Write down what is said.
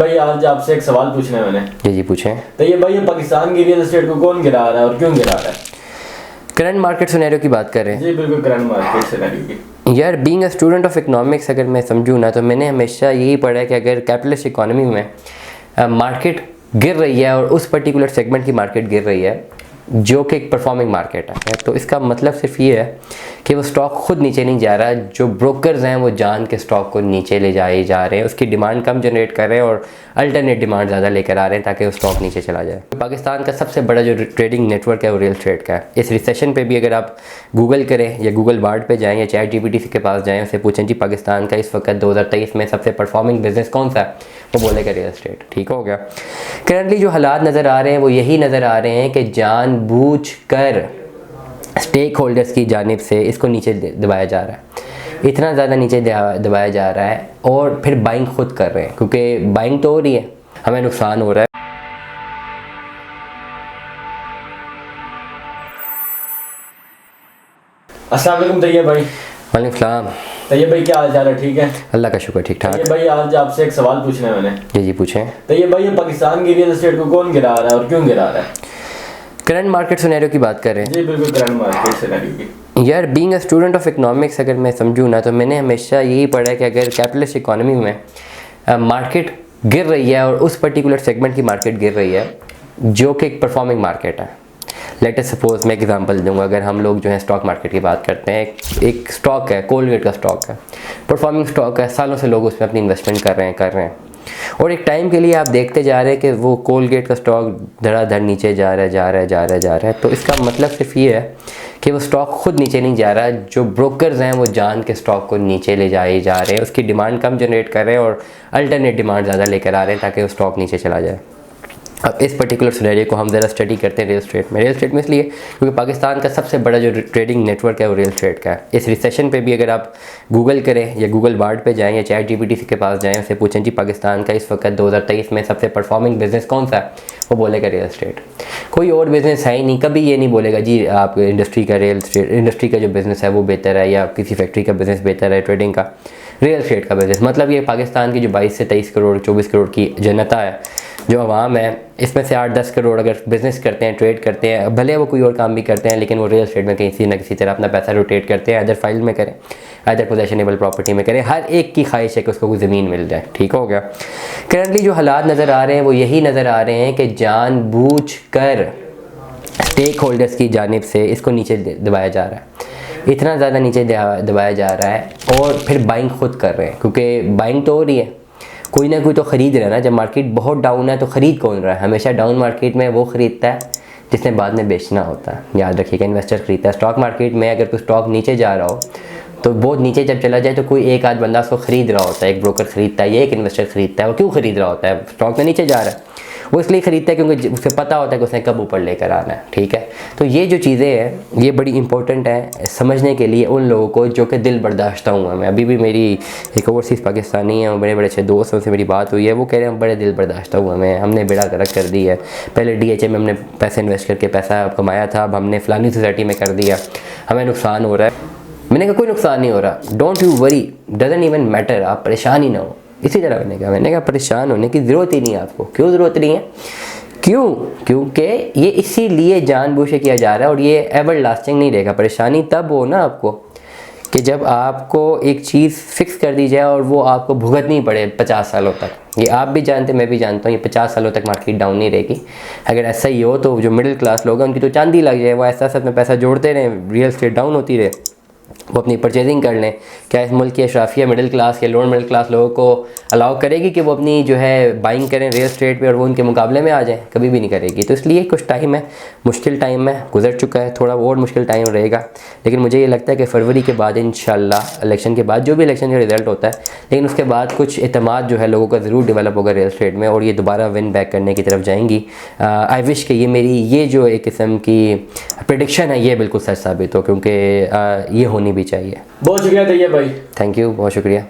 भाई आज आपसे एक सवाल पूछना है मैंने। जी पूछें। तो ये भाई, ये पाकिस्तान की रियल एस्टेट को कौन गिरा रहा है और क्यों गिरा रहा है? करंट मार्केट सिनेरियो की बात कर रहे हैं। जी बिल्कुल, करंट मार्केट सिनेरियो की। यार being a student of economics अगर मैं समझूँ ना, तो मैंने हमेशा यही पढ़ा है कि अगर कैपिटलिस्ट इकोनॉमी में मार्केट गिर रही है और उस पर्टिकुलर सेगमेंट की मार्केट गिर रही है जो कि एक परफॉर्मिंग मार्केट है, तो इसका मतलब सिर्फ ये है कि वो स्टॉक खुद नीचे नहीं जा रहा है, जो ब्रोकर्स हैं वो जान के स्टॉक को नीचे ले जाए जा रहे हैं, उसकी डिमांड कम जनरेट कर रहे हैं और अल्टरनेट डिमांड ज़्यादा लेकर आ रहे हैं ताकि वो स्टॉक नीचे चला जाए। पाकिस्तान का सबसे बड़ा जो ट्रेडिंग नेटवर्क है वो रियल एस्टेट का है। इस रिसेशन पे भी अगर आप गूगल करें या गूगल बार्ड पे जाएँ या ChatGPT के पास जाएँ, उससे पूछें जी पाकिस्तान का इस वक्त 2023 में सबसे परफॉर्मिंग बिजनेस कौन सा है, वो बोलेगा रियल एस्टेट। ठीक हो गया। करंटली जो हालात नज़र आ रहे हैं वो यही नज़र आ रहे हैं कि जानबूझकर स्टेक होल्डर्स की जानिब से इसको नीचे दबाया जा रहा है, इतना ज़्यादा नीचे दबाया जा रहा है और फिर बाइंग खुद कर रहे हैं, क्योंकि बाइंग तो हो रही है, हमें नुकसान हो रहा है। अस्सलाम वालेकुम तैयब भाई। वालेकुम सलाम। तैयब भाई, क्या हाल चाल है? ठीक है, अल्लाह का शुक्र, ठीक ठाक। तैयब भाई आज आपसे एक सवाल पूछना है मैंने। जी पूछें। तैयब भाई, ये पाकिस्तान की रियल एस्टेट को कौन गिरा रहा है और क्यों गिरा रहा है? करंट मार्केट सिनेरियो की बात कर रहे हैं। जी बिल्कुल, करंट मार्केट सिनेरियो की। यार being a student of economics अगर मैं समझूँ ना, तो मैंने हमेशा यही पढ़ा है कि अगर कैपिटलिस्ट इकोनॉमी में मार्केट गिर रही है और उस पर्टिकुलर सेगमेंट की मार्केट गिर रही है जो कि एक परफॉर्मिंग मार्केट है। लेट अस सपोज मैं एग्जांपल दूंगा, अगर हम लोग जो है स्टॉक मार्केट की बात करते हैं, एक स्टॉक है, कोलगेट का स्टॉक है, परफॉर्मिंग स्टॉक है, सालों से लोग उसमें अपनी इन्वेस्टमेंट कर रहे हैं और एक टाइम के लिए आप देखते जा रहे हैं कि वो कोलगेट का स्टॉक धड़ाधड़ नीचे जा रहा है। तो इसका मतलब सिर्फ ये है कि वो स्टॉक खुद नीचे नहीं जा रहा है, जो ब्रोकर्स हैं वो जान के स्टॉक को नीचे ले जाए जा रहे हैं, उसकी डिमांड कम जनरेट कर रहे हैं और अल्टरनेट डिमांड ज़्यादा लेकर आ रहे हैं ताकि वो स्टॉक नीचे चला जाए। अब इस पर्टिकुलर सिनेरियो को हम ज़रा स्टडी करते हैं रियल एस्टेट में इसलिए क्योंकि पाकिस्तान का सबसे बड़ा जो ट्रेडिंग नेटवर्क है वो रियल एस्टेट का है। इस रिसेशन पे भी अगर आप गूगल करें या गूगल बार्ड पे जाएँ या ChatGPT के पास जाएँ, उससे पूछें जी पाकिस्तान का इस वक्त 2023 में सबसे परफॉर्मिंग बिजनेस कौन सा है, वो बोलेगा रियल एस्टेट। कोई और बिज़नेस है ही नहीं, कभी ये नहीं बोलेगा जी आप इंडस्ट्री का जो बिज़नेस है वो बेहतर है या किसी फैक्ट्री का बिज़नेस बेहतर है ट्रेडिंग का। रियल एस्टेट का बिज़नेस मतलब ये पाकिस्तान की जो 22 से 23 करोड़ 24 करोड़ की जनता है, जो आवाम है, इसमें से 8-10 करोड़ अगर बिज़नेस करते हैं, ट्रेड करते हैं, भले वो कोई और काम भी करते हैं लेकिन वो रियल एस्टेट में किसी न किसी तरह अपना पैसा रोटेट करते हैं, अदर फाइल में करें, अदर पोजेशनेबल प्रॉपर्टी में करें। हर एक की ख्वाहिश है कि उसको कोई ज़मीन मिल जाए। ठीक हो गया। करंटली जो हालात नज़र आ रहे हैं वो यही नज़र आ रहे हैं कि जानबूझकर स्टेक होल्डर्स की जानिब से इसको नीचे दबाया जा रहा है, इतना ज़्यादा नीचे दबाया जा रहा है और फिर बाइंग खुद कर रहे हैं, क्योंकि बाइंग तो हो रही है, कोई ना कोई तो ख़रीद रहा है ना। जब मार्केट बहुत डाउन है तो ख़रीद कौन रहा है? हमेशा डाउन मार्केट में वो ख़रीदता है जिसने बाद में बेचना होता है। याद रखिएगा, इन्वेस्टर ख़रीदता है। स्टॉक मार्केट में अगर कोई स्टॉक नीचे जा रहा हो तो बहुत नीचे जब चला जाए तो कोई एक आध बंदा उसको ख़रीद रहा होता है, एक ब्रोकर ख़रीदता है या एक इन्वेस्टर ख़रीदता है। वो क्यों ख़रीद रहा होता है? स्टॉक में नीचे जा रहा है, वो इसलिए ख़रीदता है क्योंकि उसे पता होता है कि उसने कब ऊपर लेकर आना है। ठीक है, तो ये जो चीज़ें हैं ये बड़ी इंपॉर्टेंट है समझने के लिए उन लोगों को जो कि दिल बर्दाश्ता हुआ। मैं अभी भी मेरी एक ओवरसीज़ पाकिस्तानी है, बड़े अच्छे दोस्त उनसे मेरी बात हुई है, वो कह रहे हैं हम बड़े दिल बर्दाश्ता हुआ में, हमने बेड़ा गर्क कर दी है। पहले DHA में हमने पैसे इन्वेस्ट करके पैसा कमाया था, अब हमने फ़लानी सोसाइटी में कर दिया, हमें नुकसान हो रहा है। मैंने कहा कोई नुकसान नहीं हो रहा, don't you worry, doesn't even matter, आप परेशान ही ना हो। इसी तरह मैंने कहा परेशान होने की ज़रूरत ही नहीं है आपको। क्यों ज़रूरत नहीं है? क्योंकि ये इसीलिए जानबूझ के किया जा रहा है और ये एवर लास्टिंग नहीं रहेगा। परेशानी तब हो ना आपको कि जब आपको एक चीज़ फिक्स कर दी जाए और वो आपको भुगतनी पड़े 50 सालों तक। ये आप भी जानते, मैं भी जानता हूँ, ये 50 सालों तक मार्केट डाउन नहीं रहेगी। अगर ऐसा ही हो तो जो मिडिल क्लास लोग हैं उनकी तो चांदी लग जाए, वो ऐसा अपना पैसा जोड़ते रहें, रियल एस्टेट डाउन होती रहे, वो अपनी परचेजिंग कर लें। क्या इस मुल्क की अशराफिया मिडिल क्लास या लोअर मिडिल क्लास लोगों को अलाउ करेगी कि वो अपनी जो है बाइंग करें रियल एस्टेट पे और वो उनके मुकाबले में आ जाएं? कभी भी नहीं करेगी। तो इसलिए कुछ टाइम है, मुश्किल टाइम है, गुजर चुका है, थोड़ा और मुश्किल टाइम रहेगा। लेकिन मुझे ये लगता है कि फरवरी के बाद इंशाल्लाह इलेक्शन के बाद जो भी इलेक्शन का रिजल्ट होता है, लेकिन उसके बाद कुछ एतमाद जो है लोगों का ज़रूर डेवलप होगा रियल एस्टेट में और ये दोबारा विन बैक करने की तरफ जाएंगी। आई विश कि ये मेरी ये जो एक किस्म की प्रेडिक्शन है ये बिल्कुल सच साबित हो, क्योंकि ये होनी भी चाहिए। बहुत शुक्रिया तैयब भाई। थैंक यू, बहुत शुक्रिया।